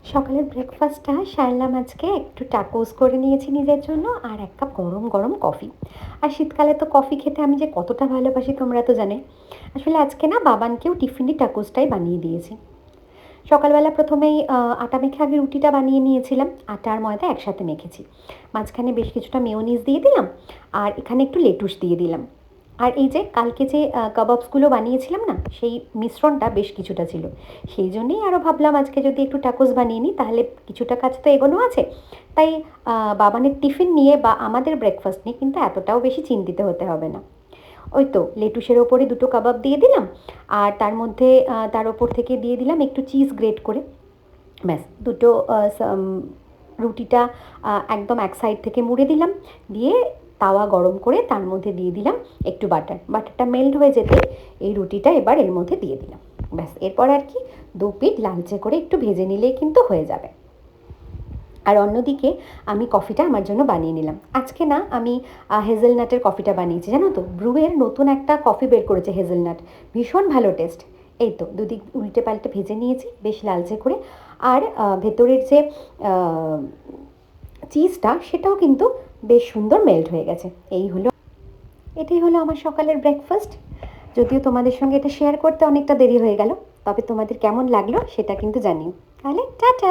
সকালের ব্রেকফাস্টটা সারলাম আজকে একটু টাকোস করে নিয়েছি নিজের জন্য আর এক কাপ গরম গরম কফি। আর শীতকালে তো কফি খেতে আমি যে কতটা ভালোবাসি তোমরা তো জানোই। আসলে আজকে না বাবানকেও টিফিনে টাকোসটাই বানিয়ে দিয়েছি। সকালবেলা প্রথমেই আটা মেখে আগে রুটিটা বানিয়ে নিয়েছিলাম। আটা আর ময়দা একসাথে মেখেছি, মাঝখানে বেশ কিছুটা মেয়োনিজ দিয়ে দিলাম আর এখানে একটু লেটুস দিয়ে দিলাম। আর এই যে কালকে যে কাবাবসগুলো বানিয়েছিলাম না, সেই মিশ্রণটা বেশ কিছুটা ছিল। সেই জন্যেই আরও ভাবলাম আজকে যদি একটু টাকোস বানিয়ে নিই তাহলে কিছুটা কাজ তো এগোনো আছে। তাই বাবানের টিফিন নিয়ে বা আমাদের ব্রেকফাস্ট নিয়ে কিন্তু এতটাও বেশি চিন্তিত হতে হবে না। ওই তো লেটুসের ওপরে দুটো কাবাব দিয়ে দিলাম আর তার মধ্যে তার ওপর থেকে দিয়ে দিলাম একটু চিজ গ্রেট করে। ব্যাস দুটো রুটিটা একদম এক সাইড থেকে মুড়ে দিলাম, দিয়ে তাওয়া গরম করে তার মধ্যে দিয়ে দিলাম একটু বাটারটা মেল্ট হয়ে যেতে এই রুটিটা এবার এর মধ্যে দিয়ে দিলাম। ব্যাস এরপর আর কি দু পিঠ লালচে করে একটু ভেজে নিলেই কিন্তু হয়ে যাবে। আর অন্যদিকে আমি কফিটা আমার জন্য বানিয়ে নিলাম। আজকে না আমি হেজেলনাটের কফিটা বানিয়েছি, জানো তো ব্রুয়ের নতুন একটা কফি বের করেছে হেজেলনাট, ভীষণ ভালো টেস্ট। এই তো দুদিক উল্টে পাল্টে ভেজে নিয়েছি বেশ লালচে করে। আর ভেতরের যে চিজটা সেটাও কিন্তু বেশ সুন্দর মেল্ট হয়ে গেছে। এটাই হলো আমার সকালের ব্রেকফাস্ট। যদিও তোমাদের সঙ্গে এটা শেয়ার করতে অনেকটা দেরি হয়ে গেল, তবে তোমাদের কেমন লাগলো সেটা কিন্তু জানিও। তাহলে টাটা।